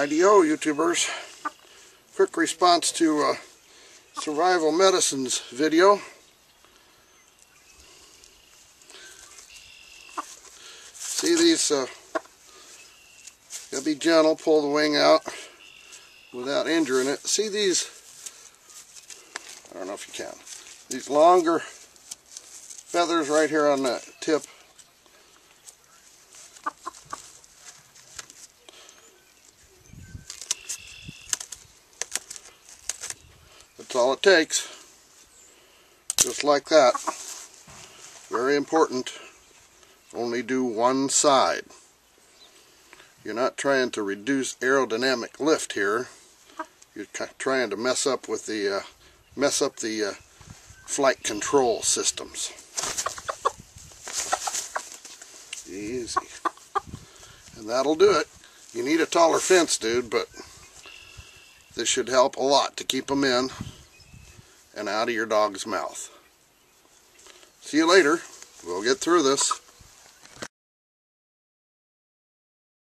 IDO YouTubers, quick response to Survival Medicine's video. See these, gotta be gentle, pull the wing out without injuring it. See these, I don't know if you can, these longer feathers right here on the tip. That's all it takes. Just like that. Very important. Only do one side. You're not trying to reduce aerodynamic lift here. You're trying to mess up the flight control systems. Easy. And that'll do it. You need a taller fence, dude, but this should help a lot to keep them in and out of your dog's mouth. See you later. We'll get through this.